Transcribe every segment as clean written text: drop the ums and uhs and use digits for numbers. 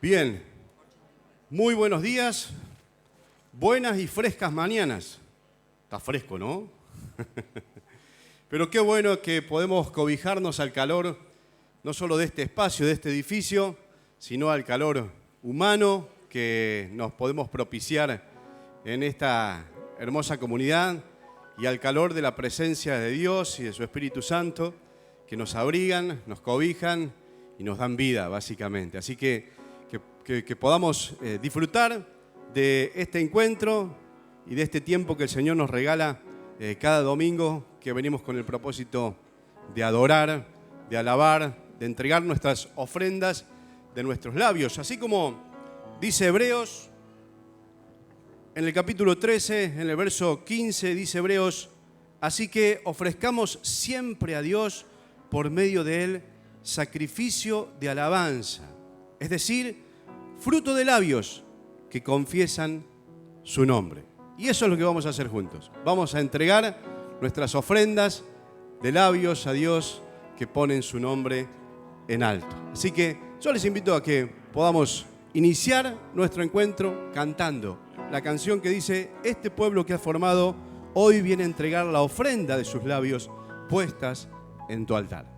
Bien, muy buenos días, buenas y frescas mañanas. Está fresco, ¿no? Pero qué bueno que podemos cobijarnos al calor, no solo de este espacio, de este edificio, sino al calor humano que nos podemos propiciar en esta hermosa comunidad y al calor de la presencia de Dios y de su Espíritu Santo, que nos abrigan, nos cobijan y nos dan vida, básicamente. Así que podamos disfrutar de este encuentro y de este tiempo que el Señor nos regala cada domingo, que venimos con el propósito de adorar, de alabar, de entregar nuestras ofrendas de nuestros labios. Así como dice Hebreos, en el capítulo 13, en el verso 15, dice Hebreos: así que ofrezcamos siempre a Dios por medio de Él sacrificio de alabanza, es decir, fruto de labios que confiesan su nombre. Y eso es lo que vamos a hacer juntos. Vamos a entregar nuestras ofrendas de labios a Dios que ponen su nombre en alto. Así que yo les invito a que podamos iniciar nuestro encuentro cantando la canción que dice: este pueblo que has formado hoy viene a entregar la ofrenda de sus labios puestas en tu altar.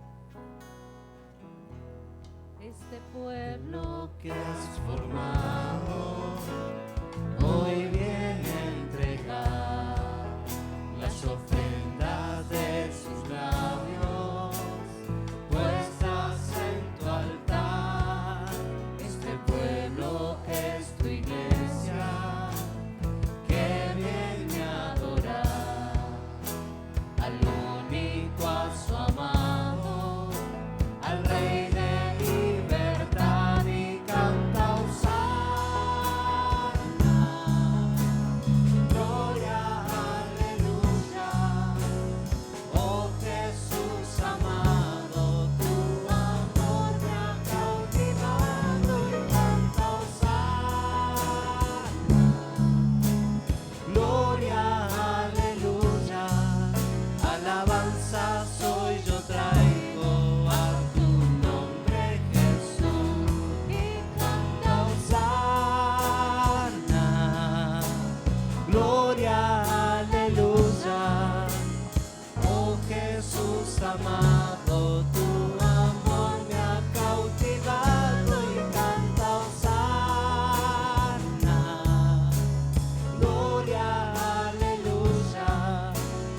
Este pueblo que has formado hoy viene a entregar las ofrendas de sus labios puestas en tu altar. Este pueblo es tu iglesia que viene a adorar al único, a su amado, al Rey de libertad, y canta Hosana, gloria, aleluya. Oh Jesús amado, tu amor me ha cautivado, y canta Hosana, gloria, aleluya. Alabanza soy yo traigo a tu nombre, Jesús, y canta Hosana, gloria, aleluya. Oh Jesús amado, tu amor me ha cautivado, y canta Hosana, gloria, aleluya.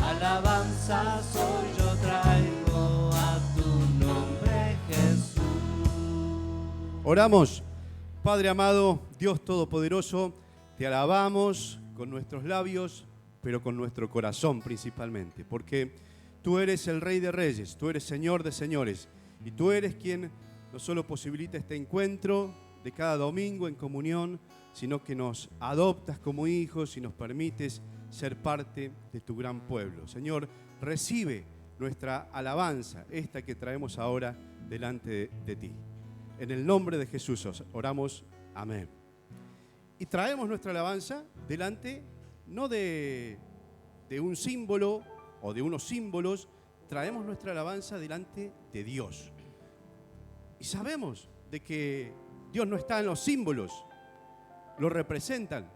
Alabanza soy yo traigo a tu nombre, Jesús. Oramos. Padre amado, Dios Todopoderoso, te alabamos con nuestros labios, pero con nuestro corazón principalmente, porque tú eres el Rey de Reyes, tú eres Señor de Señores, y tú eres quien no solo posibilita este encuentro de cada domingo en comunión, sino que nos adoptas como hijos y nos permites ser parte de tu gran pueblo. Señor, recibe nuestra alabanza, esta que traemos ahora delante de ti. En el nombre de Jesús oramos, amén. Y traemos nuestra alabanza delante no de un símbolo o de unos símbolos, traemos nuestra alabanza delante de Dios. Y sabemos de que Dios no está en los símbolos, lo representan,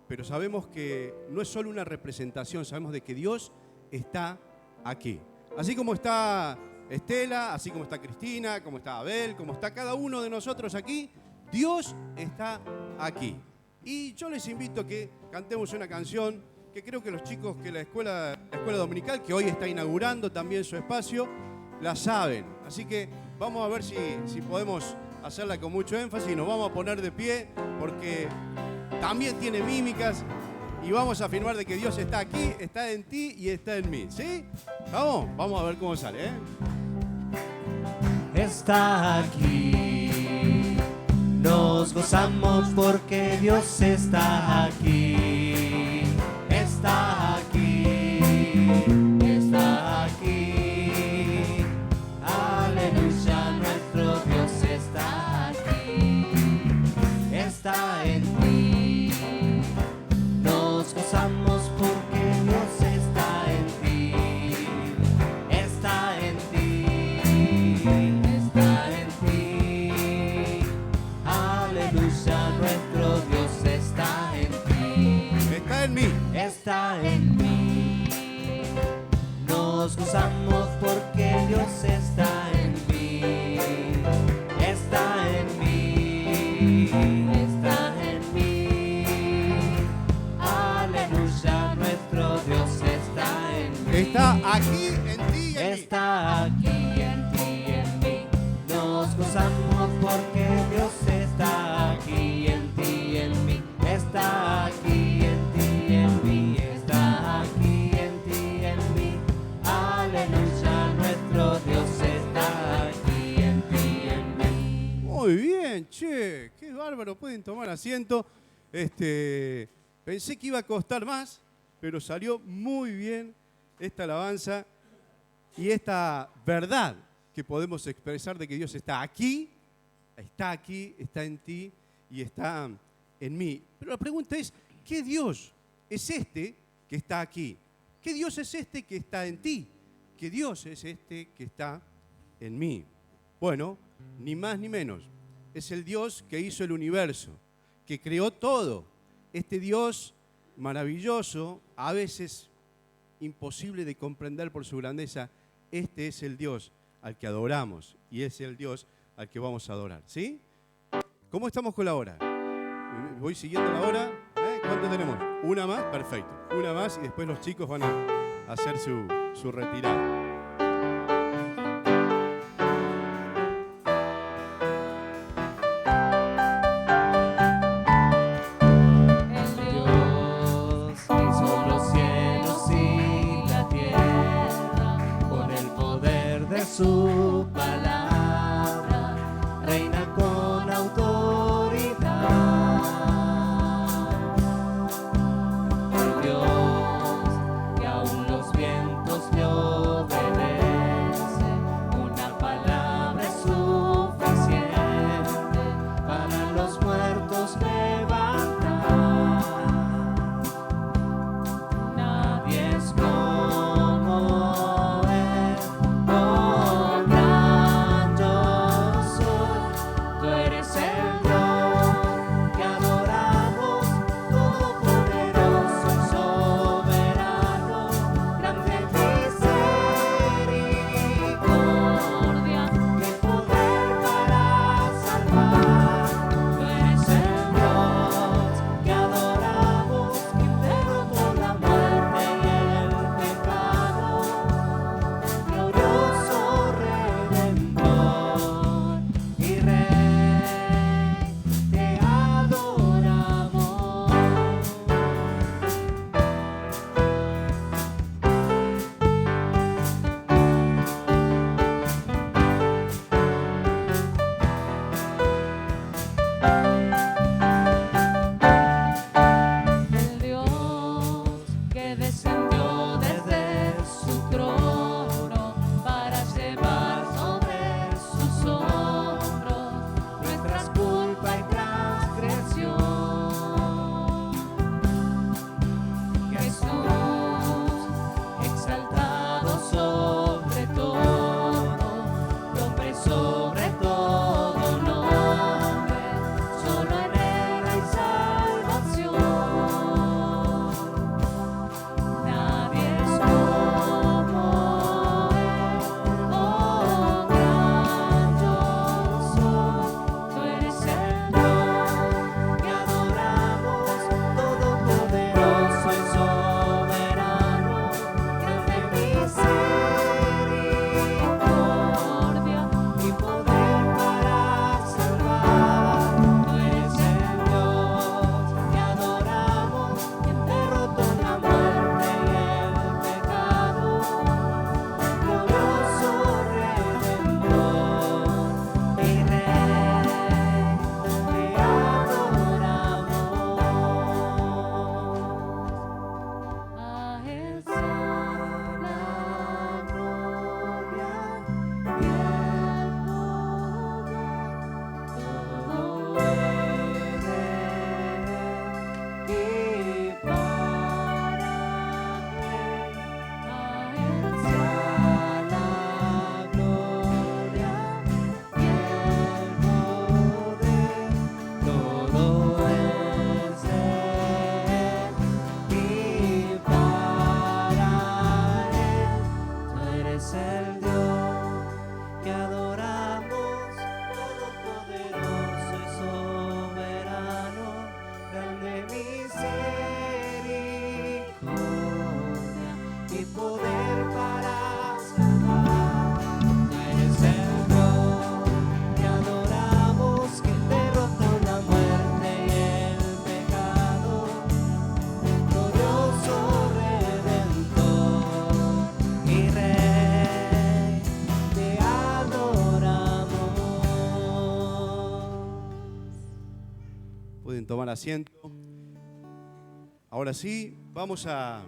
pero sabemos que no es solo una representación, sabemos de que Dios está aquí. Así como está Estela, así como está Cristina, como está Abel, como está cada uno de nosotros aquí, Dios está aquí. Y yo les invito a que cantemos una canción que creo que los chicos que la escuela dominical, que hoy está inaugurando también su espacio, la saben. Así que vamos a ver si podemos hacerla con mucho énfasis y nos vamos a poner de pie porque también tiene mímicas y vamos a afirmar de que Dios está aquí, está en ti y está en mí. ¿Sí? Vamos a ver cómo sale, ¿eh? Está aquí, nos gozamos porque Dios está aquí, está aquí, está aquí, aleluya, nuestro Dios está aquí, está en ti, nos gozamos porque Dios está en ti, está en ti, está en ti, aleluya. Aleluya, nuestro Dios está en ti. Está en mí. Está en mí. Nos gozamos porque Dios está en mí. Está en mí. Está en mí. Aleluya, nuestro Dios está en mí. Está aquí en ti y en mí. Está aquí en ti y en mí. Nos gozamos porque Dios está aquí en ti y en mí. Está aquí en ti y en mí. Está aquí en ti y en mí. Aleluya, nuestro Dios está aquí en ti y en mí. Muy bien, che, qué bárbaro, pueden tomar asiento. Pensé que iba a costar más, pero salió muy bien esta alabanza y esta verdad que podemos expresar de que Dios está aquí, está en ti y está en mí. Pero la pregunta es, ¿qué Dios es este que está aquí? ¿Qué Dios es este que está en ti? ¿Qué Dios es este que está en mí? Bueno, ni más ni menos. Es el Dios que hizo el universo, que creó todo. Este Dios maravilloso, a veces imposible de comprender por su grandeza, este es el Dios al que adoramos y es el Dios al que vamos a adorar. ¿Sí? ¿Cómo estamos con la hora? Voy siguiendo la hora. ¿Cuánto tenemos? Una más, perfecto. Una más y después los chicos van a hacer su retirada. Su palabra reina con autoridad. El Dios que aún los vientos le obedecen, una palabra es suficiente para los muertos levantar. Nadie es como Él. Oh, gran yo soy, tú eres el Dios que adoramos, todopoderoso y soberano, grande misericordia, qué poder para salvar. Tú eres el Dios que adoramos, que derrotó la muerte y el pecado. Glorioso Redentor y Rey, te adoramos. El Dios que descendió desde su trono para llevar sobre sus hombros nuestras culpas y transgresión. Jesús, exaltado sobre todo, nombre sobre todo nombre, solo en Él hay salvación. Nadie es como Él, oh gran yo soy. Tú eres el Dios que pueden tomar asiento. Ahora sí, vamos a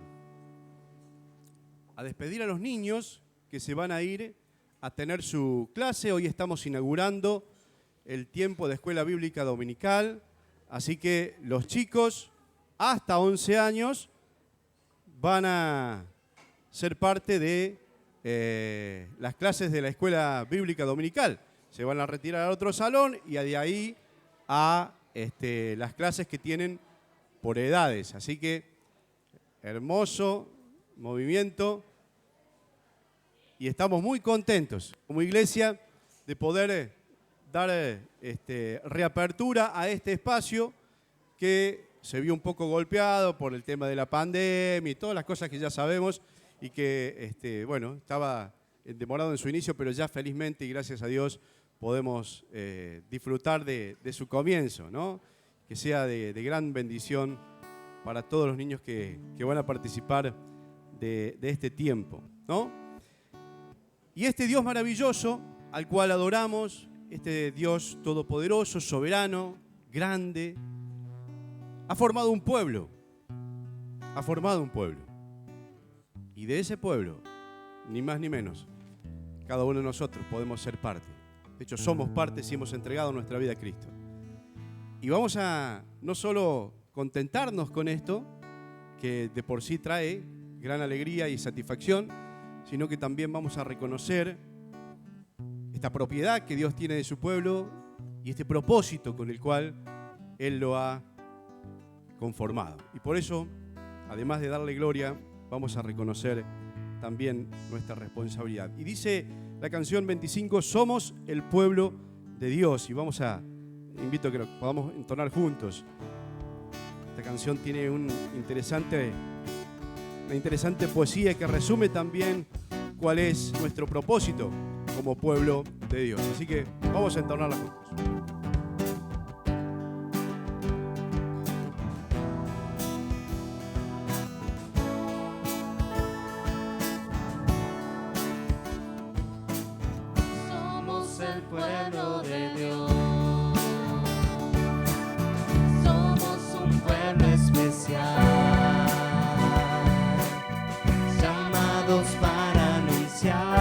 despedir a los niños que se van a ir a tener su clase. Hoy estamos inaugurando el tiempo de escuela bíblica dominical, así que los chicos hasta 11 años van a ser parte de las clases de la escuela bíblica dominical. Se van a retirar a otro salón y de ahí a las clases que tienen por edades. Así que hermoso movimiento y estamos muy contentos como iglesia de poder dar reapertura a este espacio que se vio un poco golpeado por el tema de la pandemia y todas las cosas que ya sabemos y que, bueno, estaba demorado en su inicio, pero ya felizmente y gracias a Dios podemos disfrutar de su comienzo, ¿no? Que sea de gran bendición para todos los niños que van a participar de este tiempo, ¿no? Y este Dios maravilloso al cual adoramos, este Dios todopoderoso, soberano, grande, ha formado un pueblo, y de ese pueblo, ni más ni menos, cada uno de nosotros podemos ser parte. De hecho, somos parte si hemos entregado nuestra vida a Cristo. Y vamos a no solo contentarnos con esto, que de por sí trae gran alegría y satisfacción, sino que también vamos a reconocer esta propiedad que Dios tiene de su pueblo y este propósito con el cual Él lo ha conformado. Y por eso, además de darle gloria, vamos a reconocer también nuestra responsabilidad. Y dice la canción 25, somos el pueblo de Dios. Y invito a que lo podamos entonar juntos. Esta canción tiene una interesante poesía que resume también cuál es nuestro propósito como pueblo de Dios. Así que vamos a entonarla juntos. Somos el pueblo de Dios. Somos un pueblo especial, llamados para anunciar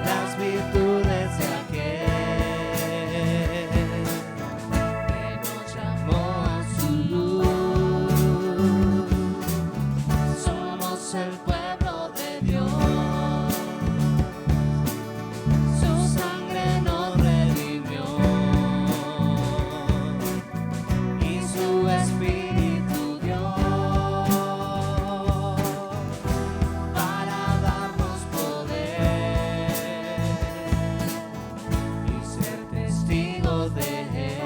las virtudes de aquel que nos llamó a su luz. Somos el pueblo de Dios, su sangre nos redimió y su espíritu dio para darnos poder y ser testigos de Él.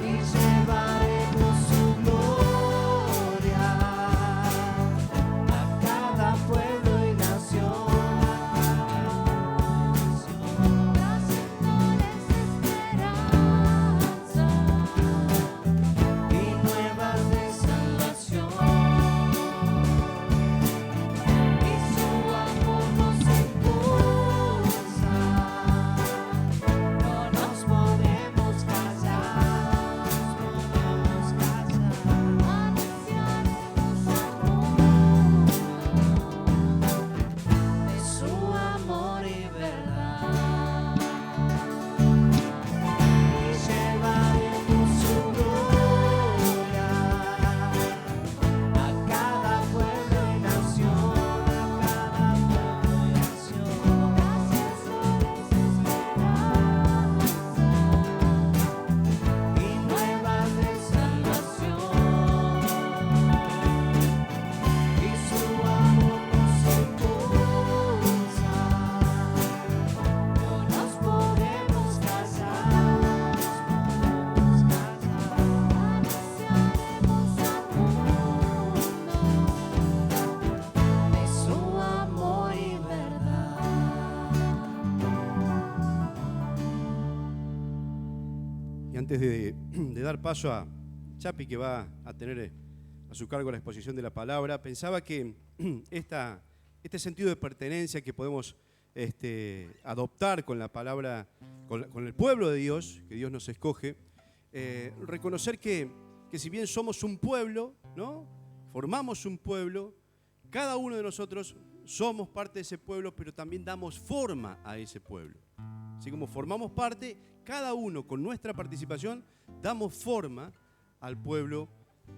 Y llevaremos su gloria a cada pueblo y nación. Y nuevas de salvación. Y su amor nos impulsa. No nos podemos callar. De su amor y verdad. Y llevaremos su gloria a cada pueblo y nación, a cada pueblo y nación. Y nuevas de salvación. Y su amor nos impulsa. No nos podemos callar. De su amor y verdad. Y antes de dar paso a Chapi, que va a tener a su cargo la exposición de la palabra, pensaba que este sentido de pertenencia que podemos adoptar con la palabra, con el pueblo de Dios, que Dios nos escoge, reconocer que si bien somos un pueblo, ¿no? Formamos un pueblo, cada uno de nosotros somos parte de ese pueblo, pero también damos forma a ese pueblo. Así como formamos parte, cada uno con nuestra participación damos forma al pueblo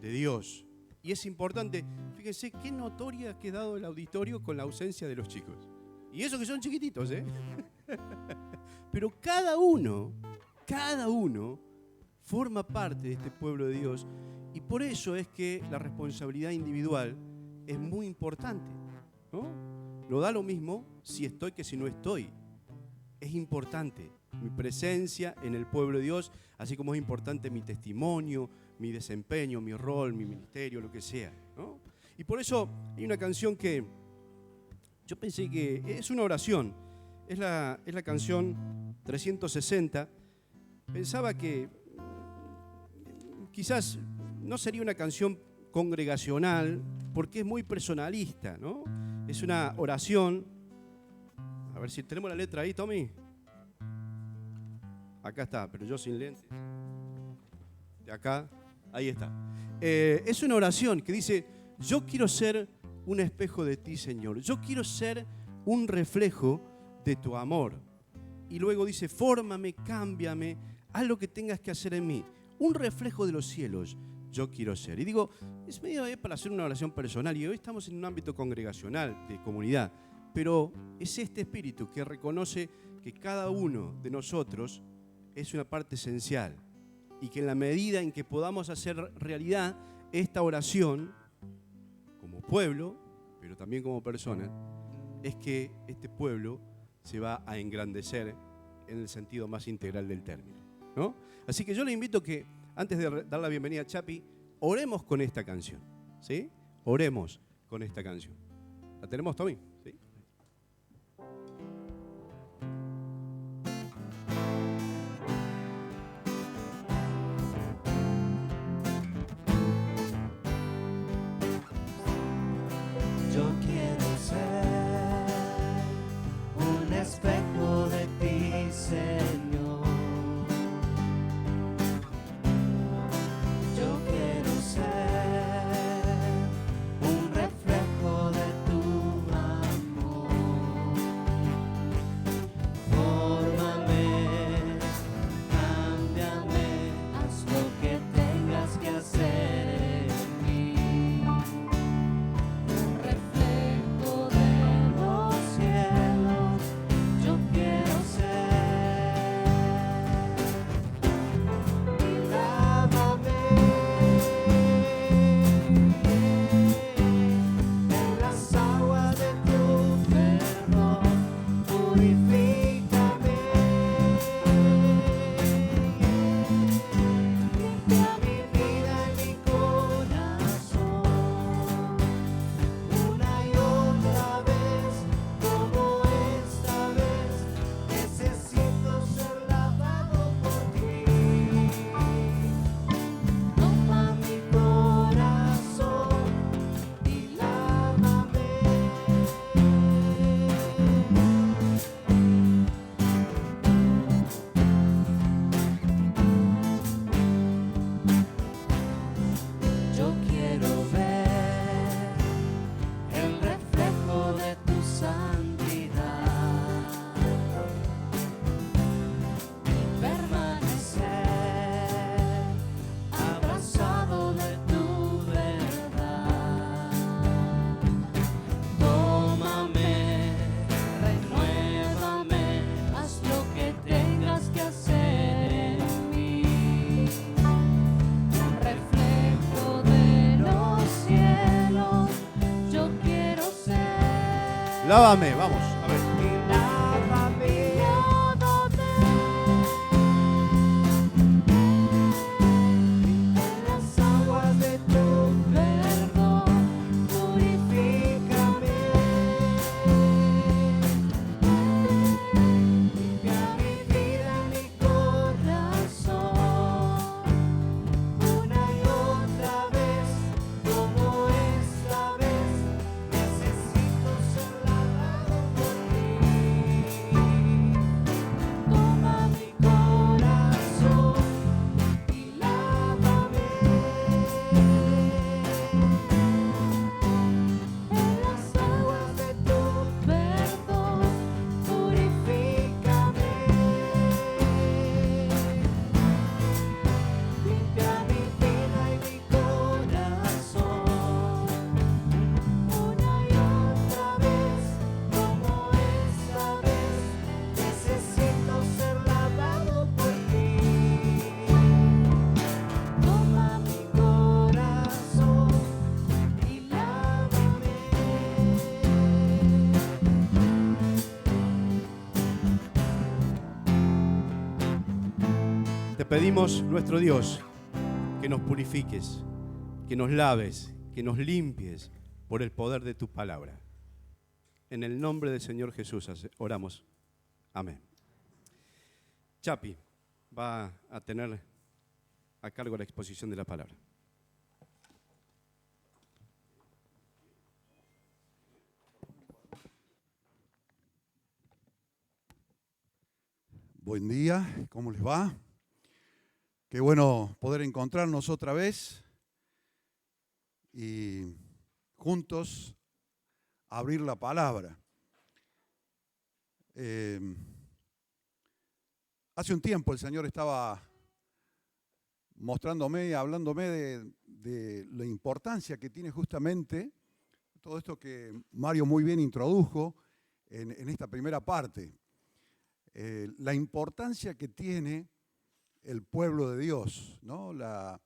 de Dios. Y es importante, fíjense qué notoria ha quedado el auditorio con la ausencia de los chicos. Y eso que son chiquititos, ¿eh? Pero cada uno forma parte de este pueblo de Dios. Y por eso es que la responsabilidad individual es muy importante, ¿no? No da lo mismo si estoy que si no estoy. Es importante mi presencia en el pueblo de Dios, así como es importante mi testimonio, mi desempeño, mi rol, mi ministerio, lo que sea, ¿no? Y por eso hay una canción que yo pensé que es una oración, es la canción 360. Pensaba que quizás no sería una canción congregacional porque es muy personalista, ¿no? Es una oración. A ver si tenemos la letra ahí, Tommy. Acá está, pero yo sin lentes. De acá, ahí está. Es una oración que dice: yo quiero ser un espejo de ti, Señor. Yo quiero ser un reflejo de tu amor. Y luego dice: fórmame, cámbiame, haz lo que tengas que hacer en mí. Un reflejo de los cielos yo quiero ser. Y digo, es medio para hacer una oración personal. Y hoy estamos en un ámbito congregacional, de comunidad. Pero es este espíritu que reconoce que cada uno de nosotros es una parte esencial. Y que en la medida en que podamos hacer realidad esta oración, como pueblo, pero también como persona, es que este pueblo se va a engrandecer en el sentido más integral del término, ¿no? Así que yo le invito que, antes de dar la bienvenida a Chapi, oremos con esta canción, ¿sí? Oremos con esta canción. ¿La tenemos, Tommy? ¿Sí? Yo quiero ser un espejo de ti, Señor. Yo quiero ser un reflejo de tu amor. Fórmame, cámbiame, haz lo que tengas que hacer en mí. Un reflejo de los cielos, yo quiero ser. Lávame en las aguas de tu perdón, purifícame. Limpia mi vida y mi corazón. Una y otra vez, como esta vez, necesito ser lavado por ti. Toma mi corazón y lávame. Yo quiero ver el reflejo de tu santidad y permanecer abrazado de tu verdad. Tómame, renuévame, haz lo que tengas que hacer en mí. Un reflejo de los cielos, yo quiero ser. Lávame, vamos, a ver. Y lávame, en las aguas de tu perdón, purifícame. Limpia mi vida, mi corazón. Una y otra vez, como esta vez, necesito ser lavado. pedimos, nuestro Dios, que nos purifiques, que nos laves, que nos limpies por el poder de tu palabra. En el nombre del Señor Jesús oramos. Amén. Chapi va a tener a cargo la exposición de la palabra. Buen día, ¿cómo les va? Qué bueno poder encontrarnos otra vez y juntos abrir la palabra. Hace un tiempo el Señor estaba mostrándome y hablándome de la importancia que tiene justamente todo esto que Mario muy bien introdujo en esta primera parte. La importancia que tiene el pueblo de Dios, ¿no? La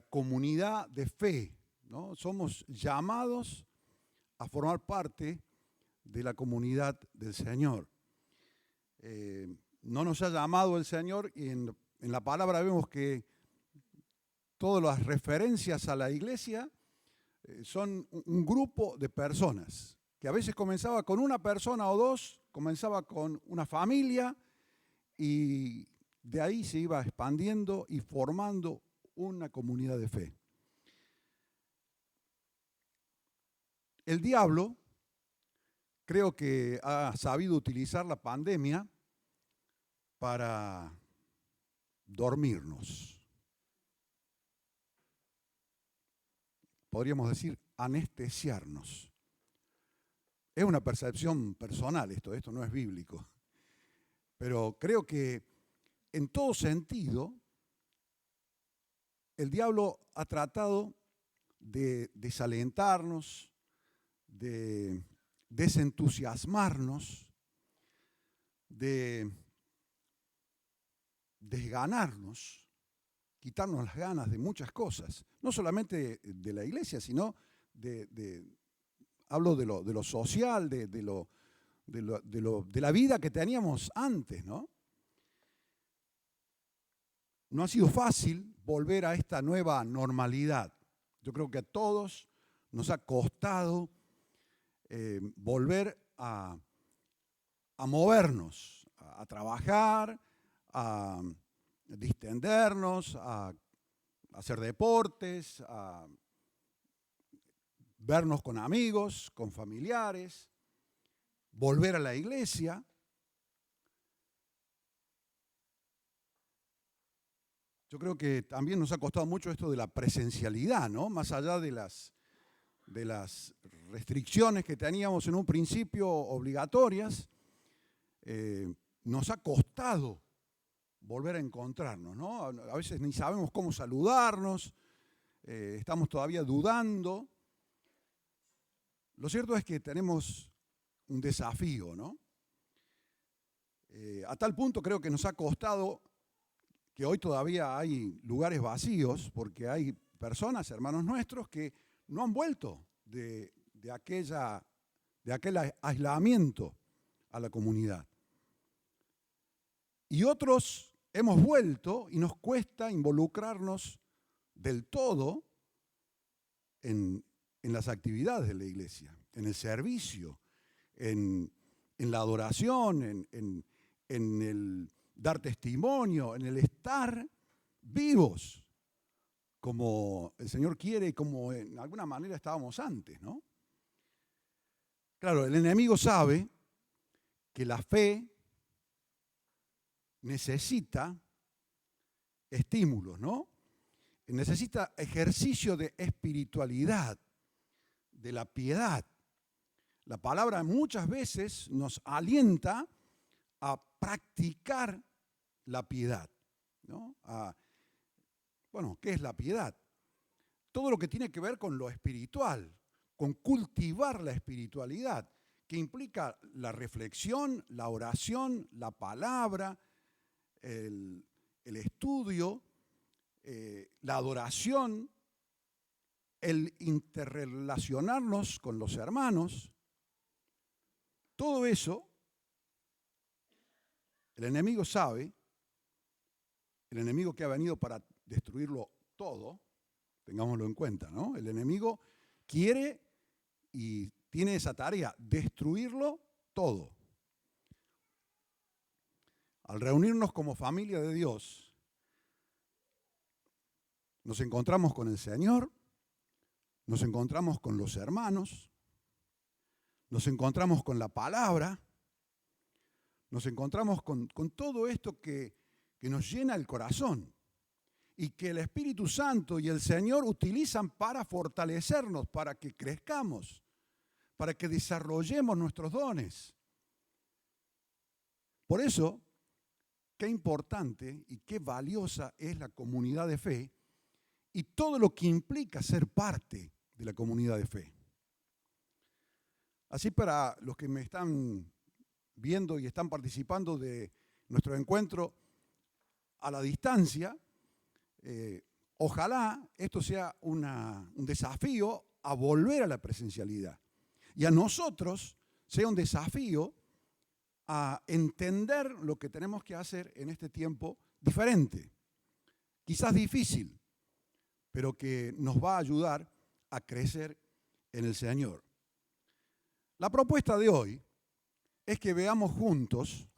comunidad de fe, ¿no? Somos llamados a formar parte de la comunidad del Señor. No nos ha llamado el Señor y en la palabra vemos que todas las referencias a la iglesia son un grupo de personas, que a veces comenzaba con una persona o dos, comenzaba con una familia y de ahí se iba expandiendo y formando una comunidad de fe. El diablo creo que ha sabido utilizar la pandemia para dormirnos. Podríamos decir anestesiarnos. Es una percepción personal esto no es bíblico. Pero creo que en todo sentido el diablo ha tratado de desalentarnos, de desentusiasmarnos, de desganarnos, quitarnos las ganas de muchas cosas, no solamente de la iglesia, sino hablo de lo social, de la vida que teníamos antes, ¿no? No ha sido fácil volver a esta nueva normalidad. Yo creo que a todos nos ha costado volver a movernos, a trabajar, a distendernos, a hacer deportes, a vernos con amigos, con familiares, volver a la iglesia. Yo creo que también nos ha costado mucho esto de la presencialidad, ¿no? Más allá de las restricciones que teníamos en un principio obligatorias, nos ha costado volver a encontrarnos, ¿no? A veces ni sabemos cómo saludarnos, estamos todavía dudando. Lo cierto es que tenemos un desafío, ¿no? A tal punto creo que nos ha costado que hoy todavía hay lugares vacíos porque hay personas, hermanos nuestros, que no han vuelto de aquel aislamiento a la comunidad. Y otros hemos vuelto y nos cuesta involucrarnos del todo en las actividades de la iglesia, en el servicio, en la adoración, en el dar testimonio, en el estar vivos como el Señor quiere y como en alguna manera estábamos antes, ¿no? Claro, el enemigo sabe que la fe necesita estímulos, ¿no? Necesita ejercicio de espiritualidad, de la piedad. La palabra muchas veces nos alienta a practicar la piedad, ¿no? ¿Qué es la piedad? Todo lo que tiene que ver con lo espiritual, con cultivar la espiritualidad, que implica la reflexión, la oración, la palabra, el estudio, la adoración, el interrelacionarnos con los hermanos. Todo eso, el enemigo sabe el enemigo que ha venido para destruirlo todo, tengámoslo en cuenta, ¿no? El enemigo quiere y tiene esa tarea, destruirlo todo. Al reunirnos como familia de Dios, nos encontramos con el Señor, nos encontramos con los hermanos, nos encontramos con la palabra, nos encontramos con todo esto que nos llena el corazón y que el Espíritu Santo y el Señor utilizan para fortalecernos, para que crezcamos, para que desarrollemos nuestros dones. Por eso, qué importante y qué valiosa es la comunidad de fe y todo lo que implica ser parte de la comunidad de fe. Así, para los que me están viendo y están participando de nuestro encuentro a la distancia, ojalá esto sea un desafío a volver a la presencialidad. Y a nosotros sea un desafío a entender lo que tenemos que hacer en este tiempo diferente. Quizás difícil, pero que nos va a ayudar a crecer en el Señor. La propuesta de hoy es que veamos juntos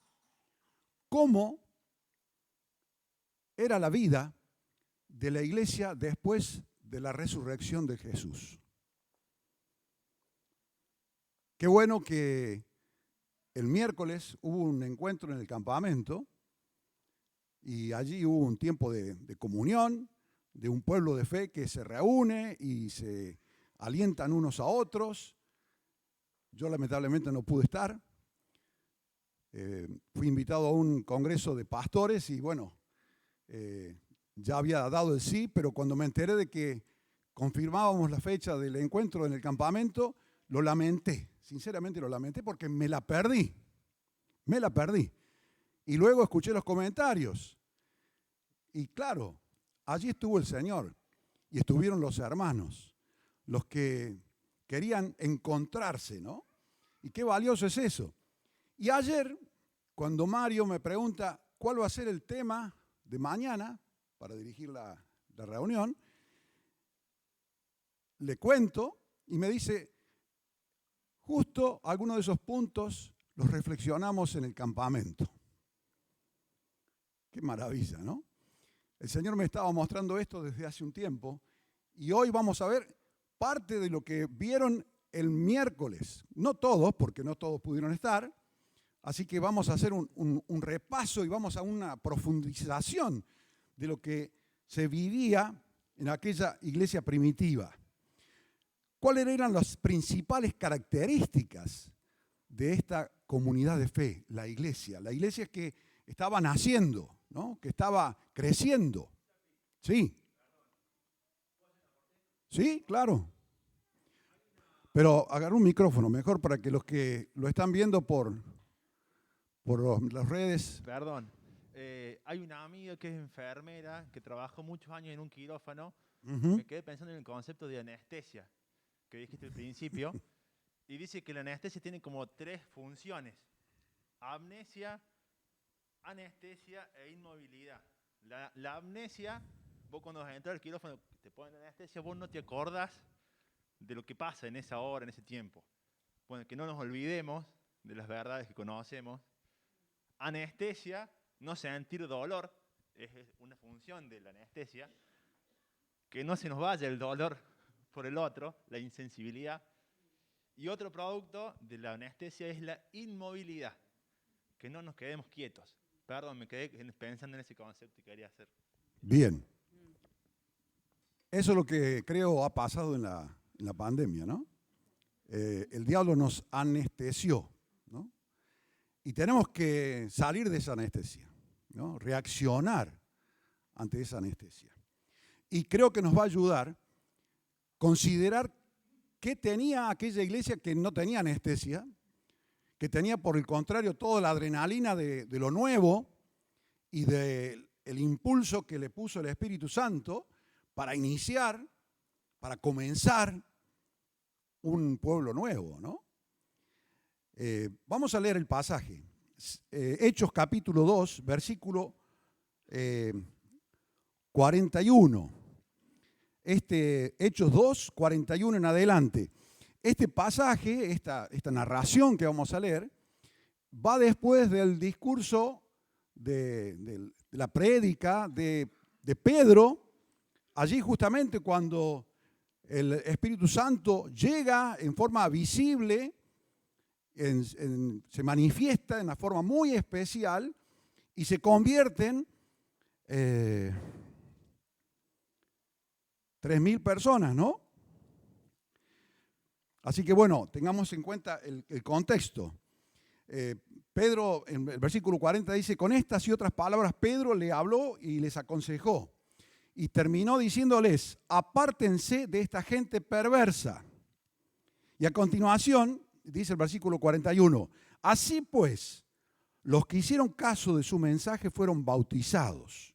cómo era la vida de la iglesia después de la resurrección de Jesús. Qué bueno que el miércoles hubo un encuentro en el campamento y allí hubo un tiempo de comunión, de un pueblo de fe que se reúne y se alientan unos a otros. Yo lamentablemente no pude estar. Fui invitado a un congreso de pastores y bueno, ya había dado el sí, pero cuando me enteré de que confirmábamos la fecha del encuentro en el campamento, lo lamenté, sinceramente lo lamenté porque me la perdí. Y luego escuché los comentarios y claro, allí estuvo el Señor y estuvieron los hermanos, los que querían encontrarse, ¿no? Y qué valioso es eso. Y ayer, cuando Mario me pregunta cuál va a ser el tema de mañana para dirigir la reunión, le cuento y me dice, justo algunos de esos puntos los reflexionamos en el campamento. Qué maravilla, ¿no? El Señor me estaba mostrando esto desde hace un tiempo y hoy vamos a ver parte de lo que vieron el miércoles. No todos, porque no todos pudieron estar, así que vamos a hacer un repaso y vamos a una profundización de lo que se vivía en aquella iglesia primitiva. ¿Cuáles eran las principales características de esta comunidad de fe, la iglesia? La iglesia que estaba naciendo, ¿no? Que estaba creciendo. Sí. Sí, claro. Pero agarra un micrófono mejor para que los que lo están viendo por las redes. Perdón. Hay una amiga que es enfermera, que trabajó muchos años en un quirófano. Me quedé pensando en el concepto de anestesia, que dijiste al principio. Y dice que la anestesia tiene como 3 funciones. Amnesia, anestesia e inmovilidad. La amnesia, vos cuando vas a entrar al quirófano, te ponen anestesia, vos no te acordás de lo que pasa en esa hora, en ese tiempo. Bueno, que no nos olvidemos de las verdades que conocemos. Anestesia, no sentir dolor, es una función de la anestesia. Que no se nos vaya el dolor por el otro, la insensibilidad. Y otro producto de la anestesia es la inmovilidad, que no nos quedemos quietos. Perdón, me quedé pensando en ese concepto y quería hacer. Bien. Eso es lo que creo ha pasado en la pandemia, ¿no? El diablo nos anestesió, ¿no? Y tenemos que salir de esa anestesia, ¿no? Reaccionar ante esa anestesia. Y creo que nos va a ayudar a considerar qué tenía aquella iglesia que no tenía anestesia, que tenía por el contrario toda la adrenalina de lo nuevo y del impulso que le puso el Espíritu Santo para iniciar, para comenzar un pueblo nuevo, ¿no? Vamos a leer el pasaje. Hechos capítulo 2, versículo 41. Hechos 2, 41 en adelante. Este pasaje, esta narración que vamos a leer, va después del discurso de la prédica de Pedro, allí justamente cuando el Espíritu Santo llega en forma visible, se manifiesta de una forma muy especial y se convierten 3.000 personas, ¿no? Así que bueno, tengamos en cuenta el contexto. Pedro, en el versículo 40 dice, con estas y otras palabras Pedro le habló y les aconsejó. Y terminó diciéndoles, apártense de esta gente perversa. Y a continuación, dice el versículo 41, así pues, los que hicieron caso de su mensaje fueron bautizados.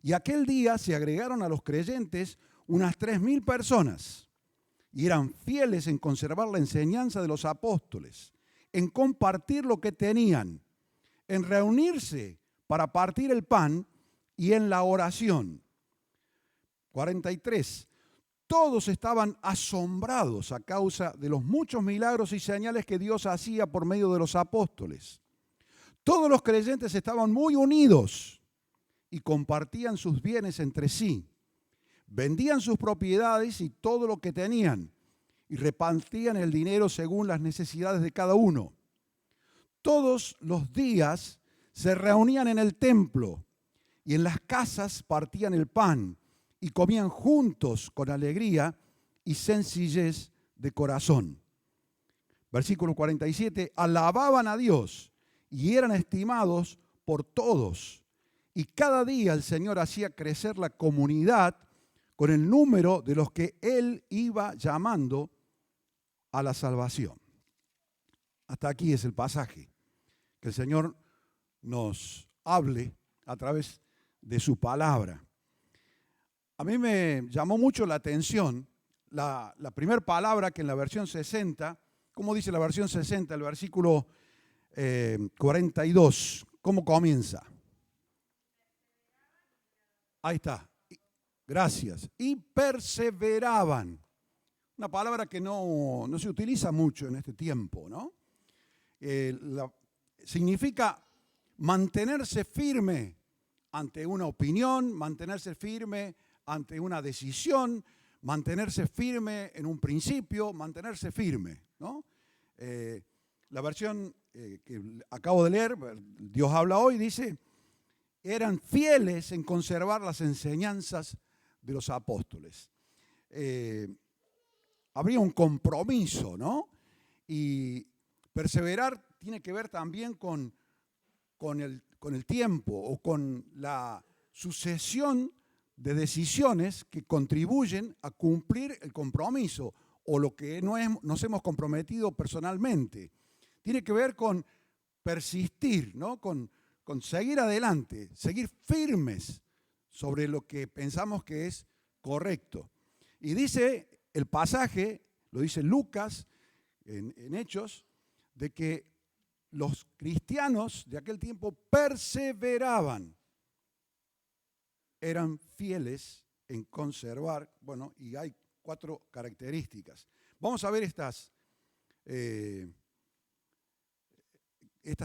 Y aquel día se agregaron a los creyentes unas 3.000 personas. Y eran fieles en conservar la enseñanza de los apóstoles, en compartir lo que tenían, en reunirse para partir el pan y en la oración. 43. Todos estaban asombrados a causa de los muchos milagros y señales que Dios hacía por medio de los apóstoles. Todos los creyentes estaban muy unidos y compartían sus bienes entre sí. Vendían sus propiedades y todo lo que tenían y repartían el dinero según las necesidades de cada uno. Todos los días se reunían en el templo y en las casas partían el pan y comían juntos con alegría y sencillez de corazón. Versículo 47, alababan a Dios y eran estimados por todos. Y cada día el Señor hacía crecer la comunidad con el número de los que Él iba llamando a la salvación. Hasta aquí es el pasaje. Que el Señor nos hable a través de su palabra. A mí me llamó mucho la atención la primera palabra que en la versión 60, ¿cómo dice la versión 60? El versículo 42, ¿cómo comienza? Ahí está. Gracias. Y perseveraban. Una palabra que no se utiliza mucho en este tiempo, ¿no? Significa mantenerse firme ante una opinión, mantenerse firme ante una decisión, mantenerse firme en un principio, mantenerse firme, ¿no? La versión que acabo de leer, Dios habla hoy, dice, eran fieles en conservar las enseñanzas de los apóstoles. Habría un compromiso, ¿no? Y perseverar tiene que ver también con el tiempo o con la sucesión de decisiones que contribuyen a cumplir el compromiso o lo que nos hemos comprometido personalmente. Tiene que ver con persistir, ¿no? Con seguir adelante, seguir firmes sobre lo que pensamos que es correcto. Y dice el pasaje, lo dice Lucas en Hechos, de que los cristianos de aquel tiempo perseveraban, eran fieles en conservar, bueno, y hay 4 características. Vamos a ver estas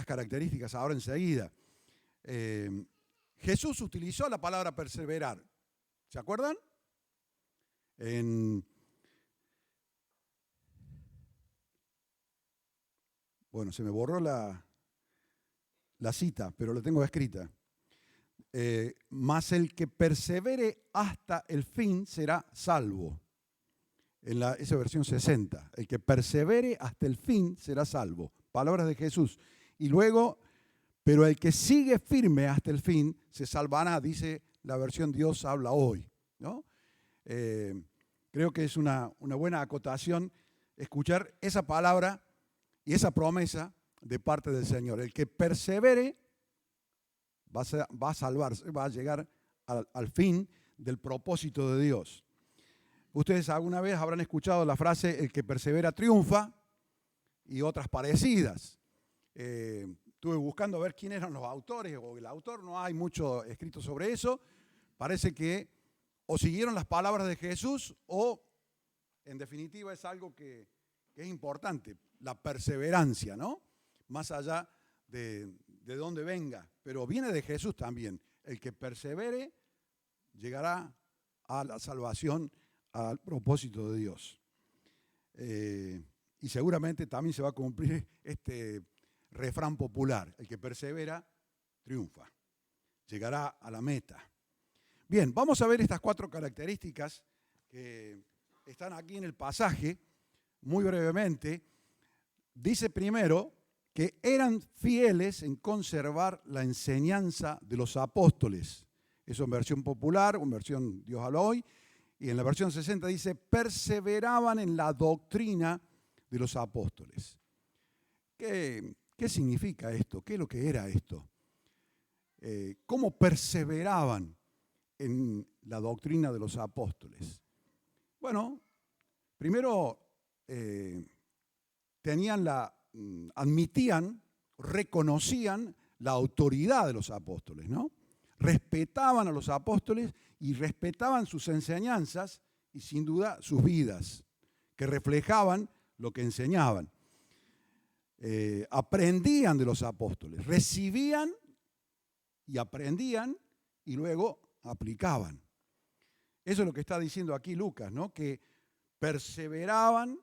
características ahora enseguida. Jesús utilizó la palabra perseverar. ¿Se acuerdan? Bueno, se me borró la cita, pero la tengo escrita. Mas el que persevere hasta el fin será salvo. En esa versión 60. El que persevere hasta el fin será salvo. Palabras de Jesús. Y luego, pero el que sigue firme hasta el fin se salvará, dice la versión Dios habla hoy, ¿no? Creo que es una buena acotación escuchar esa palabra y esa promesa de parte del Señor. El que persevere va a salvarse, va a llegar al fin del propósito de Dios. Ustedes alguna vez habrán escuchado la frase, el que persevera triunfa, y otras parecidas. Estuve buscando a ver quién eran los autores, o el autor, no hay mucho escrito sobre eso, Parece que o siguieron las palabras de Jesús o, en definitiva, es algo que es importante, la perseverancia, ¿no? Más allá de dónde venga, pero viene de Jesús también. El que persevere llegará a la salvación, al propósito de Dios. Y seguramente también se va a cumplir este refrán popular: el que persevera, triunfa, llegará a la meta. Bien, vamos a ver estas 4 características que están aquí en el pasaje, muy brevemente. Dice primero que eran fieles en conservar la enseñanza de los apóstoles. Eso en versión popular, o en versión Dios habla hoy. Y en la versión 60 dice, perseveraban en la doctrina de los apóstoles. ¿Qué significa esto? ¿Qué es lo que era esto? ¿Cómo perseveraban en la doctrina de los apóstoles? Bueno, primero admitían, reconocían la autoridad de los apóstoles, ¿no? Respetaban a los apóstoles y respetaban sus enseñanzas y sin duda sus vidas, que reflejaban lo que enseñaban. Aprendían de los apóstoles, recibían y aprendían y luego aplicaban. Eso es lo que está diciendo aquí Lucas, ¿no? Que perseveraban,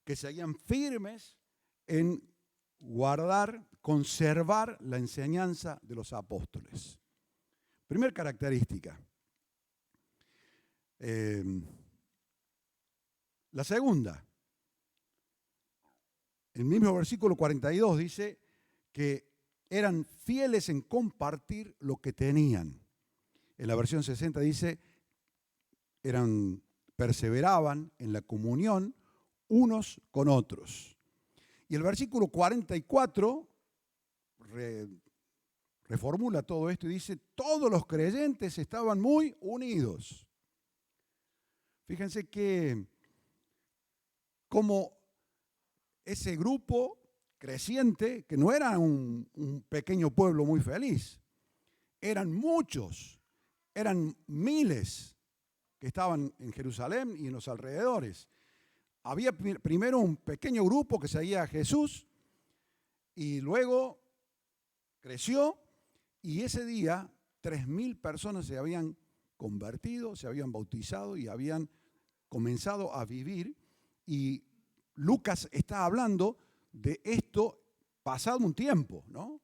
que seguían firmes en guardar, conservar la enseñanza de los apóstoles. Primera característica. La segunda, el mismo versículo 42 dice que eran fieles en compartir lo que tenían. En la versión 60 dice, perseveraban en la comunión unos con otros. Y el versículo 44 reformula todo esto y dice, todos los creyentes estaban muy unidos. Fíjense que como ese grupo creciente, que no era un pequeño pueblo muy feliz, eran muchos, eran miles que estaban en Jerusalén y en los alrededores. Había primero un pequeño grupo que seguía a Jesús y luego creció y ese día 3.000 personas se habían convertido, se habían bautizado y habían comenzado a vivir. Y Lucas está hablando de esto pasado un tiempo, ¿no?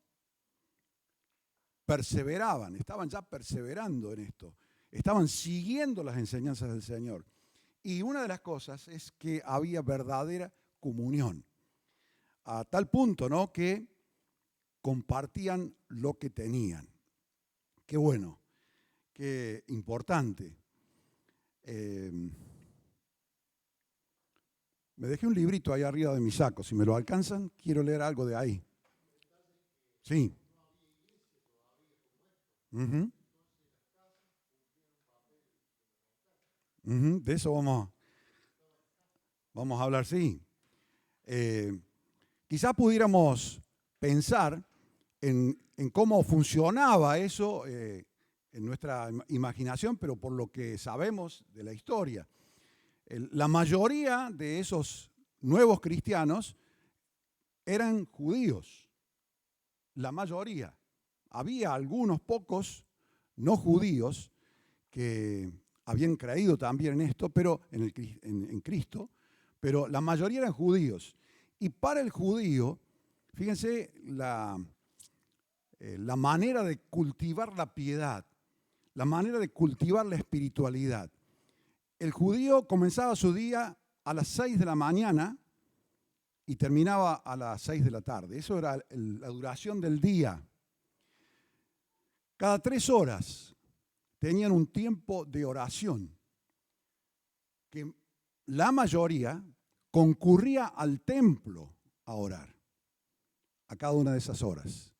Perseveraban, estaban ya perseverando en esto, estaban siguiendo las enseñanzas del Señor. Y una de las cosas es que había verdadera comunión, a tal punto, ¿no?, que compartían lo que tenían. Qué bueno, qué importante. Me dejé un librito ahí arriba de mi saco, si me lo alcanzan, quiero leer algo de ahí. Sí. De eso vamos a hablar, sí. Quizás pudiéramos pensar en cómo funcionaba eso en nuestra imaginación, pero por lo que sabemos de la historia. La mayoría de esos nuevos cristianos eran judíos. La mayoría. Había algunos pocos no judíos que habían creído también en esto, pero en Cristo, pero la mayoría eran judíos. Y para el judío, fíjense la manera de cultivar la piedad, la manera de cultivar la espiritualidad. El judío comenzaba su día a las 6 de la mañana y terminaba a las 6 de la tarde. Eso era la duración del día. Cada 3 horas tenían un tiempo de oración que la mayoría concurría al templo a orar a cada una de esas horas.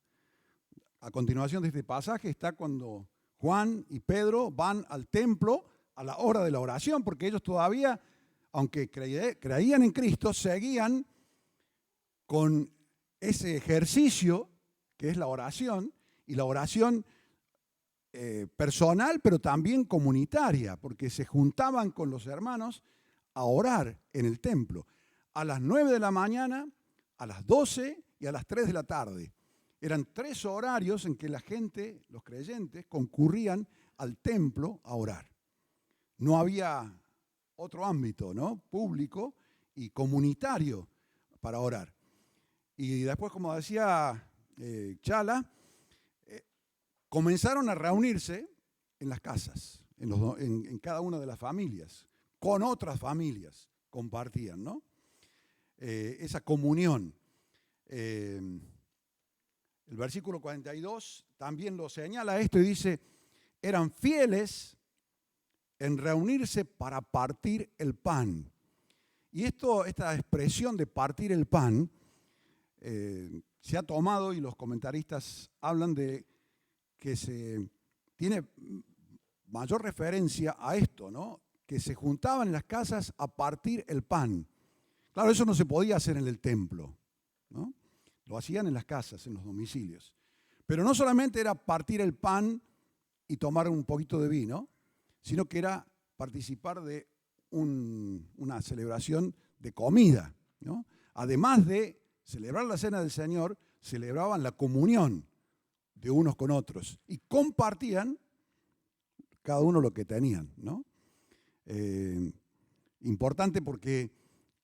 A continuación de este pasaje está cuando Juan y Pedro van al templo a la hora de la oración, porque ellos todavía, aunque creían en Cristo, seguían con ese ejercicio que es la oración, y la oración personal, pero también comunitaria, porque se juntaban con los hermanos a orar en el templo a las 9 de la mañana, a las 12 y a las 3 de la tarde. Eran 3 horarios en que la gente, los creyentes, concurrían al templo a orar. No había otro ámbito, ¿no?, público y comunitario para orar. Y después, como decía Chala, comenzaron a reunirse en las casas, en cada una de las familias, con otras familias, compartían, ¿no? Esa comunión. El versículo 42 también lo señala esto y dice, eran fieles en reunirse para partir el pan. Y esta expresión de partir el pan se ha tomado, y los comentaristas hablan de que se tiene mayor referencia a esto, ¿no?, que se juntaban en las casas a partir el pan. Claro, eso no se podía hacer en el templo, ¿no? Lo hacían en las casas, en los domicilios. Pero no solamente era partir el pan y tomar un poquito de vino, sino que era participar de una celebración de comida, ¿no? Además de celebrar la cena del Señor, celebraban la comunión de unos con otros y compartían cada uno lo que tenían, ¿no? Importante porque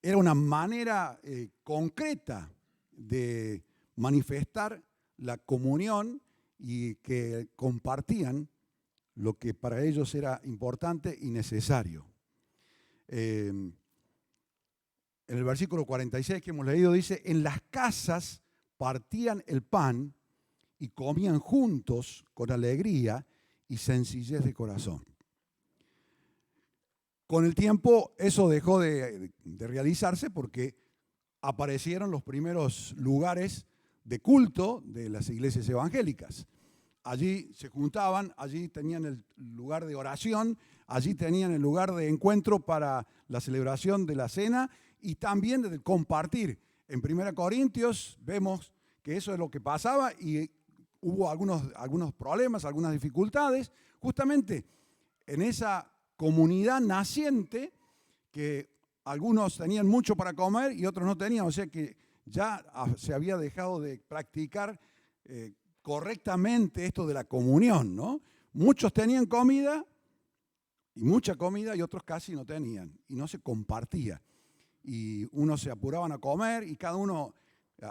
era una manera concreta de manifestar la comunión y que compartían lo que para ellos era importante y necesario. En el versículo 46 que hemos leído dice, en las casas partían el pan y comían juntos con alegría y sencillez de corazón. Con el tiempo eso dejó de realizarse porque aparecieron los primeros lugares de culto de las iglesias evangélicas. Allí se juntaban, allí tenían el lugar de oración, allí tenían el lugar de encuentro para la celebración de la cena y también de compartir. En 1 Corintios vemos que eso es lo que pasaba y hubo algunos problemas, algunas dificultades, justamente en esa comunidad naciente que algunos tenían mucho para comer y otros no tenían, o sea que ya se había dejado de practicar correctamente esto de la comunión, ¿no? Muchos tenían comida y mucha comida y otros casi no tenían y no se compartía. Y unos se apuraban a comer y cada uno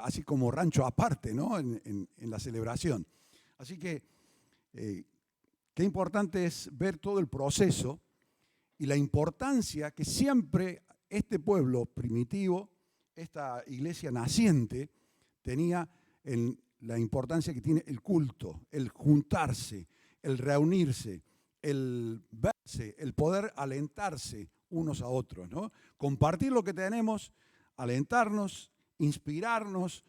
así como rancho aparte, ¿no?, en la celebración. Así que qué importante es ver todo el proceso y la importancia que siempre este pueblo primitivo, esta iglesia naciente, tenía en la importancia que tiene el culto, el juntarse, el reunirse, el verse, el poder alentarse unos a otros, ¿no? Compartir lo que tenemos, alentarnos, inspirarnos,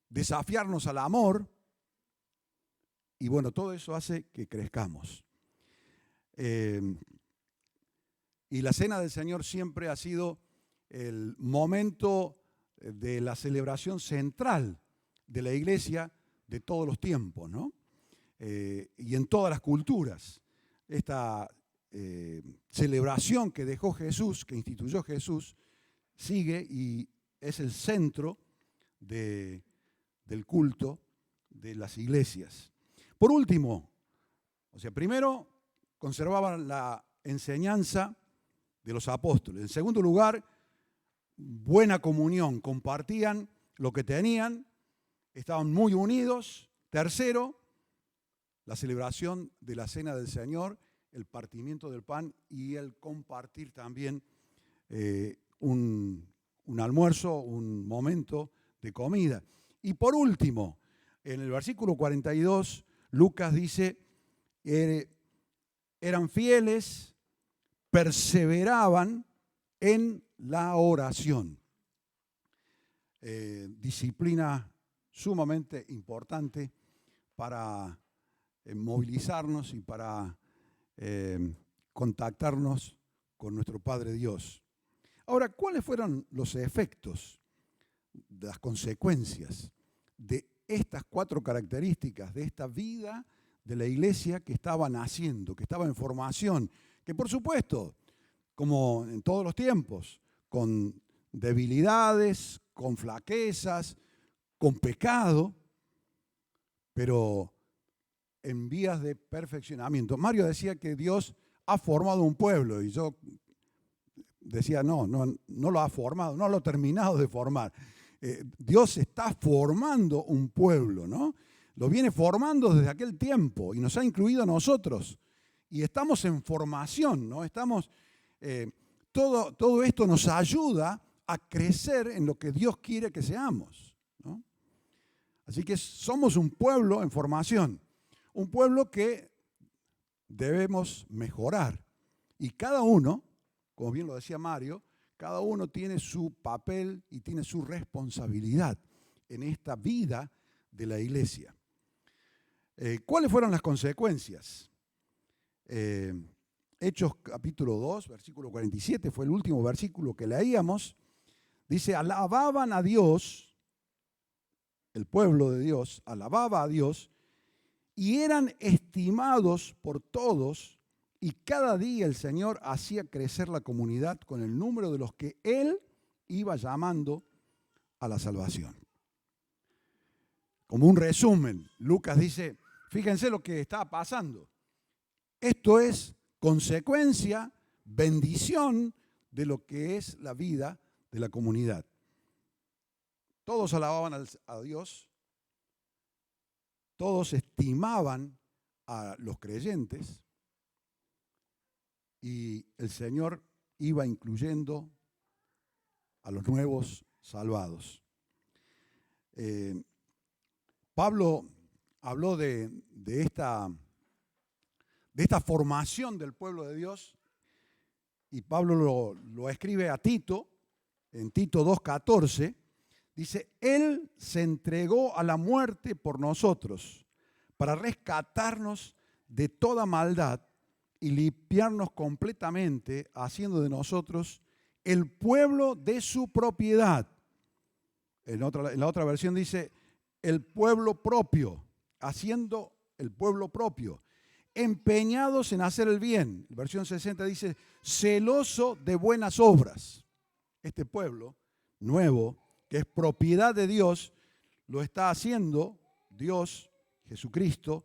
desafiarnos al amor. Y bueno, todo eso hace que crezcamos. Y la cena del Señor siempre ha sido el momento de la celebración central de la iglesia de todos los tiempos, ¿no? Y en todas las culturas. Esta celebración que dejó Jesús, que instituyó Jesús, sigue y es el centro del culto de las iglesias. Por último, o sea, primero conservaban la enseñanza de los apóstoles. En segundo lugar, buena comunión, compartían lo que tenían, estaban muy unidos. Tercero, la celebración de la cena del Señor, el partimiento del pan y el compartir también un almuerzo, un momento de comida. Y por último, en el versículo 42, Lucas dice, eran fieles, perseveraban en la oración. Disciplina sumamente importante para movilizarnos y para contactarnos con nuestro Padre Dios. Ahora, ¿cuáles fueron los efectos, las consecuencias de estas 4 características de esta vida de la iglesia que estaba naciendo, que estaba en formación, que por supuesto, como en todos los tiempos, con debilidades, con flaquezas, con pecado, pero en vías de perfeccionamiento. Mario decía que Dios ha formado un pueblo y yo decía, no lo ha formado, no lo ha terminado de formar. Dios está formando un pueblo, ¿no? Lo viene formando desde aquel tiempo y nos ha incluido a nosotros. Y estamos en formación, ¿no? Todo esto nos ayuda a crecer en lo que Dios quiere que seamos, ¿no? Así que somos un pueblo en formación, un pueblo que debemos mejorar. Y cada uno, como bien lo decía Mario, cada uno tiene su papel y tiene su responsabilidad en esta vida de la iglesia. ¿Cuáles fueron las consecuencias? Hechos capítulo 2, versículo 47, fue el último versículo que leíamos. Dice, alababan a Dios, el pueblo de Dios, alababa a Dios, y eran estimados por todos, y cada día el Señor hacía crecer la comunidad con el número de los que Él iba llamando a la salvación. Como un resumen, Lucas dice, fíjense lo que está pasando. Esto es consecuencia, bendición de lo que es la vida de la comunidad. Todos alababan a Dios, todos estimaban a los creyentes y el Señor iba incluyendo a los nuevos salvados. Pablo habló de esta formación del pueblo de Dios y Pablo lo escribe a Tito, en Tito 2:14, dice, Él se entregó a la muerte por nosotros para rescatarnos de toda maldad y limpiarnos completamente, haciendo de nosotros el pueblo de su propiedad. En la otra versión dice, el pueblo propio, haciendo el pueblo propio, empeñados en hacer el bien. La versión 60 dice, celoso de buenas obras. Este pueblo nuevo, que es propiedad de Dios, lo está haciendo Dios, Jesucristo,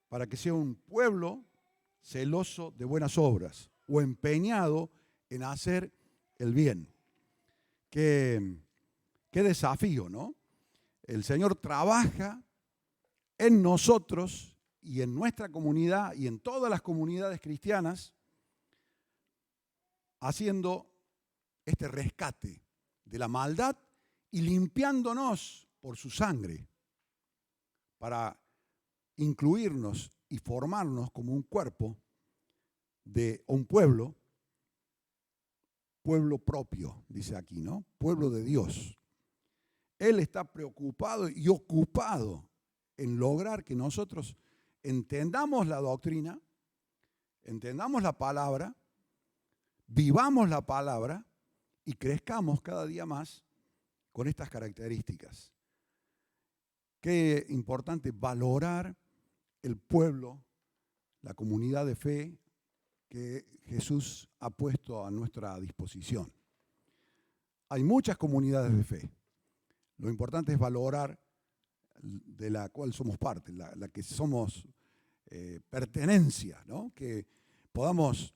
para que sea un pueblo celoso de buenas obras o empeñado en hacer el bien. Qué desafío, ¿no? El Señor trabaja en nosotros y en nuestra comunidad y en todas las comunidades cristianas haciendo este rescate de la maldad y limpiándonos por su sangre para incluirnos y formarnos como un cuerpo de un pueblo propio, dice aquí, ¿no? Pueblo de Dios. Él está preocupado y ocupado en lograr que nosotros entendamos la doctrina, entendamos la palabra, vivamos la palabra y crezcamos cada día más con estas características. Qué importante valorar el pueblo, la comunidad de fe que Jesús ha puesto a nuestra disposición. Hay muchas comunidades de fe. Lo importante es valorar de la cual somos parte, la que somos pertenencia, ¿no? Que podamos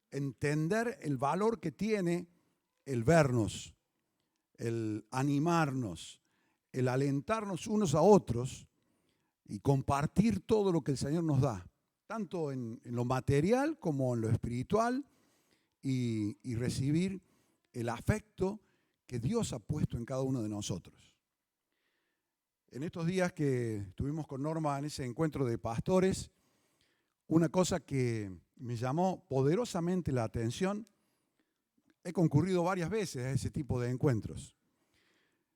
entender el valor que tiene el vernos, el animarnos, el alentarnos unos a otros y compartir todo lo que el Señor nos da, tanto en lo material como en lo espiritual, y recibir el afecto que Dios ha puesto en cada uno de nosotros. En estos días que estuvimos con Norma en ese encuentro de pastores, una cosa que me llamó poderosamente la atención, he concurrido varias veces a ese tipo de encuentros,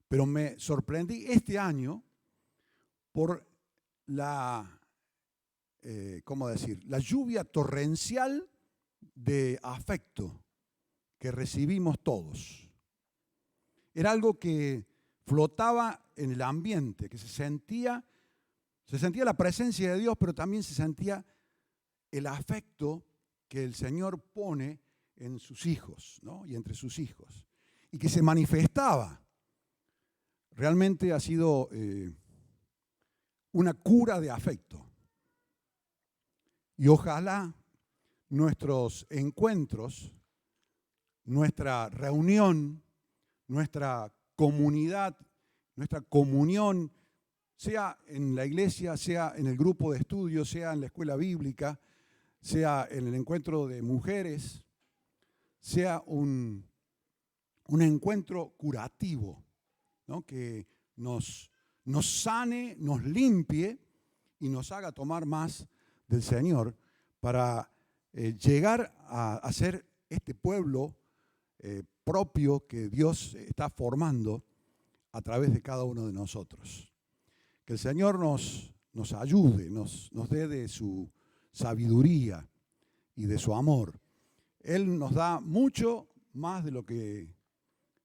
pero me sorprendí este año por la lluvia torrencial de afecto que recibimos todos. Era algo que flotaba en el ambiente, que se sentía la presencia de Dios, pero también se sentía el afecto que el Señor pone en sus hijos, ¿no? Y entre sus hijos, y que se manifestaba. Realmente ha sido una cura de afecto. Y ojalá nuestros encuentros, nuestra reunión, nuestra comunidad, nuestra comunión, sea en la iglesia, sea en el grupo de estudio, sea en la escuela bíblica, sea en el encuentro de mujeres, sea un encuentro curativo, ¿no? Que nos sane, nos limpie y nos haga tomar más del Señor para llegar a ser este pueblo propio que Dios está formando a través de cada uno de nosotros. Que el Señor nos ayude, nos dé de su sabiduría y de su amor. Él nos da mucho más de lo que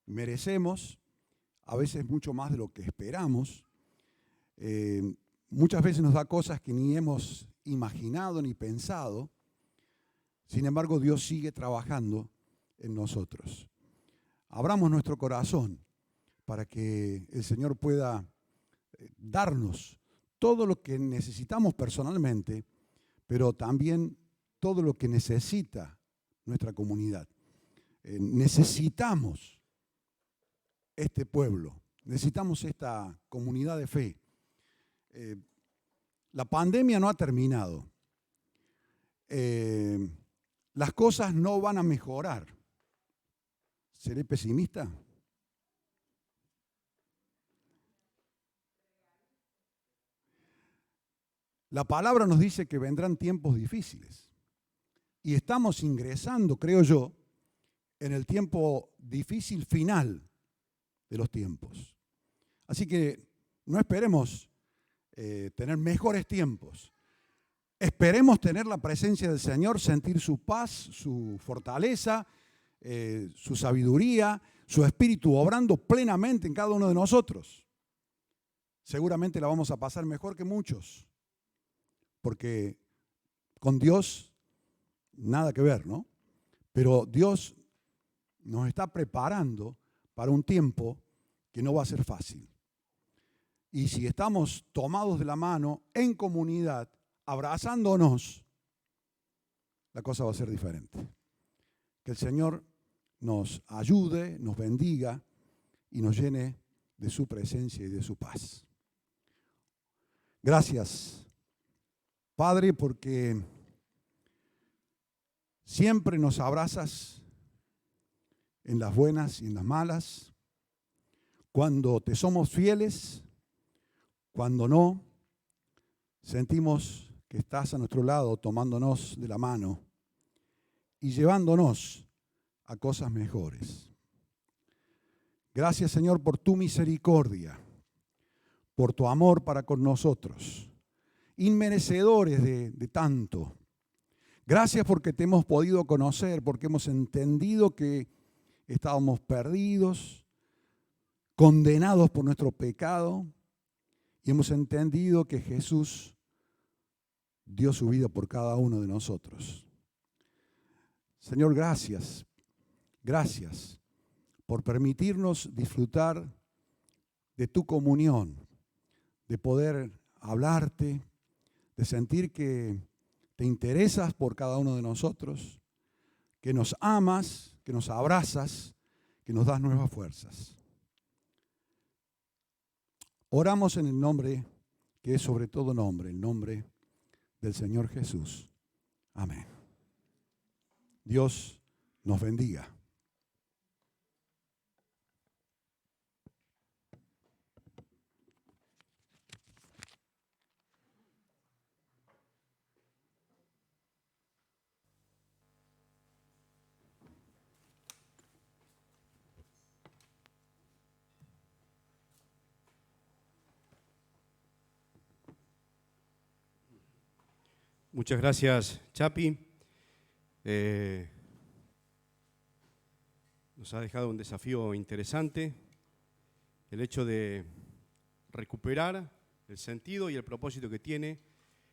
merecemos, a veces mucho más de lo que esperamos. Muchas veces nos da cosas que ni hemos imaginado ni pensado. Sin embargo, Dios sigue trabajando en nosotros. Abramos nuestro corazón para que el Señor pueda darnos todo lo que necesitamos personalmente, pero también todo lo que necesita nuestra comunidad. Necesitamos este pueblo, necesitamos esta comunidad de fe. La pandemia no ha terminado. Las cosas no van a mejorar. ¿Seré pesimista? La palabra nos dice que vendrán tiempos difíciles. Y estamos ingresando, creo yo, en el tiempo difícil final de los tiempos. Así que no esperemos tener mejores tiempos. Esperemos tener la presencia del Señor, sentir su paz, su fortaleza, su sabiduría, su espíritu obrando plenamente en cada uno de nosotros. Seguramente la vamos a pasar mejor que muchos, porque con Dios nada que ver, ¿no? Pero Dios nos está preparando para un tiempo que no va a ser fácil. Y si estamos tomados de la mano en comunidad, abrazándonos, la cosa va a ser diferente. Que el Señor nos ayude, nos bendiga y nos llene de su presencia y de su paz. Gracias, Padre, porque siempre nos abrazas en las buenas y en las malas, cuando te somos fieles, cuando no, sentimos que estás a nuestro lado tomándonos de la mano y llevándonos a cosas mejores. Gracias, Señor, por tu misericordia, por tu amor para con nosotros, inmerecedores de tanto. Gracias porque te hemos podido conocer, porque hemos entendido que estábamos perdidos, condenados por nuestro pecado, y hemos entendido que Jesús dio su vida por cada uno de nosotros. Señor, gracias. Gracias por permitirnos disfrutar de tu comunión, de poder hablarte, de sentir que te interesas por cada uno de nosotros, que nos amas, que nos abrazas, que nos das nuevas fuerzas. Oramos en el nombre que es sobre todo nombre, el nombre del Señor Jesús. Amén. Dios nos bendiga. Muchas gracias, Chapi. Nos ha dejado un desafío interesante el hecho de recuperar el sentido y el propósito que tiene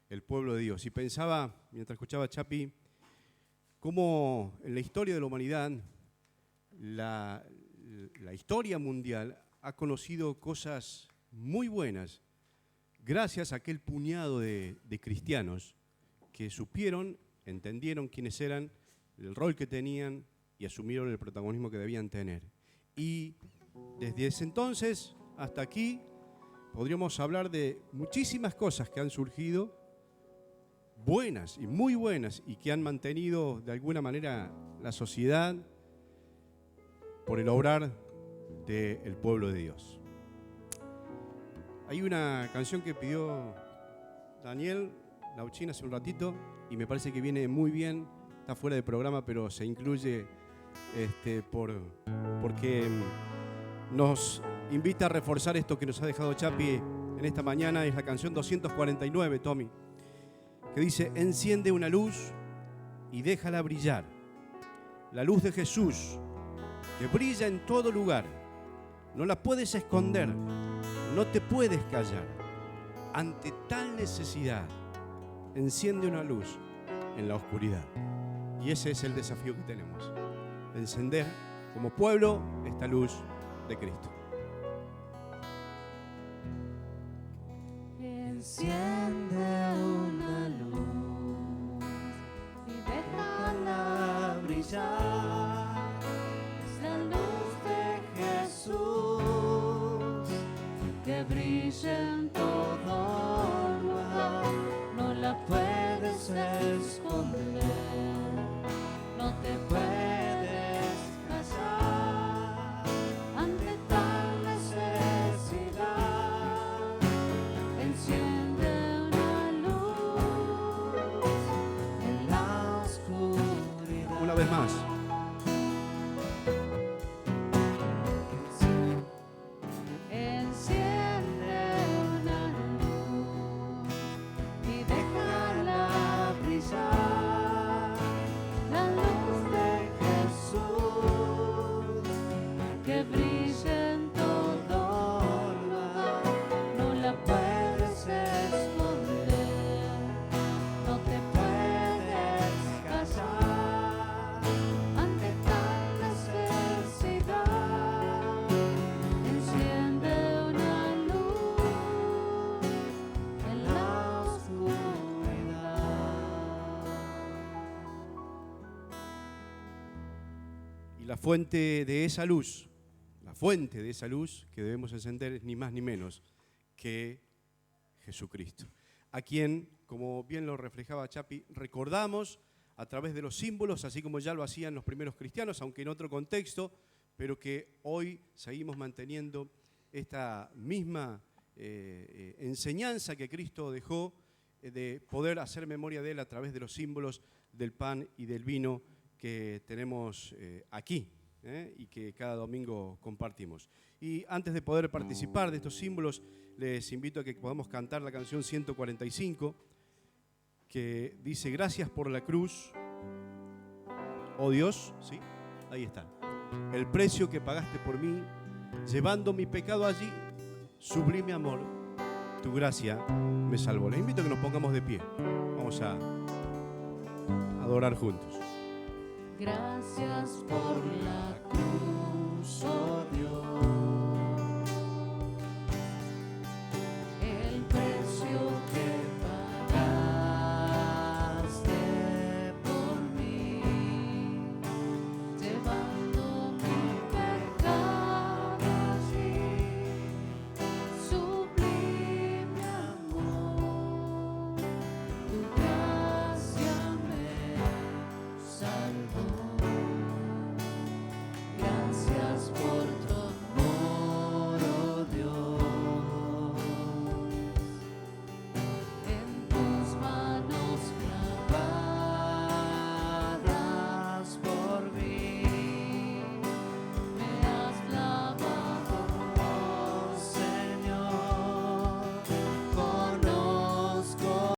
el pueblo de Dios. Y pensaba, mientras escuchaba a Chapi, cómo en la historia de la humanidad, la historia mundial ha conocido cosas muy buenas gracias a aquel puñado de cristianos que supieron, entendieron quiénes eran, el rol que tenían y asumieron el protagonismo que debían tener. Y desde ese entonces hasta aquí podríamos hablar de muchísimas cosas que han surgido, buenas y muy buenas, y que han mantenido de alguna manera la sociedad por el obrar del pueblo de Dios. Hay una canción que pidió Daniel Lauchín hace un ratito y me parece que viene muy bien, está fuera de programa, pero se incluye porque nos invita a reforzar esto que nos ha dejado Chapi en esta mañana. Es la canción 249, Tommy, que dice: enciende una luz y déjala brillar, la luz de Jesús que brilla en todo lugar. No la puedes esconder, no te puedes callar. Ante tal necesidad, enciende una luz en la oscuridad. Y ese es el desafío que tenemos, encender como pueblo esta luz de Cristo. Enciende una luz y déjala brillar. Es la luz de Jesús que brilla en todo lugar. No la puedes esconder, no te puedes callar. Ante tal necesidad, enciende una luz en la oscuridad. Una vez más. Enciende una luz y déjala brillar, la luz de Jesús que brilla en todo lugar. No la puedes esconder, no te puedes callar. Ante tal necesidad, enciende una luz en la oscuridad. Y la fuente de esa luz, que debemos encender es ni más ni menos que Jesucristo, a quien, como bien lo reflejaba Chapi, recordamos a través de los símbolos, así como ya lo hacían los primeros cristianos, aunque en otro contexto, pero que hoy seguimos manteniendo esta misma enseñanza que Cristo dejó, de poder hacer memoria de Él a través de los símbolos del pan y del vino que tenemos aquí y que cada domingo compartimos. Y antes de poder participar de estos símbolos, les invito a que podamos cantar la canción 145, que dice: gracias por la cruz, oh Dios, ¿sí? Ahí está. El precio que pagaste por mí, llevando mi pecado allí, sublime amor, tu gracia me salvó. Les invito a que nos pongamos de pie. Vamos a adorar juntos. Gracias por la cruz, oh Dios.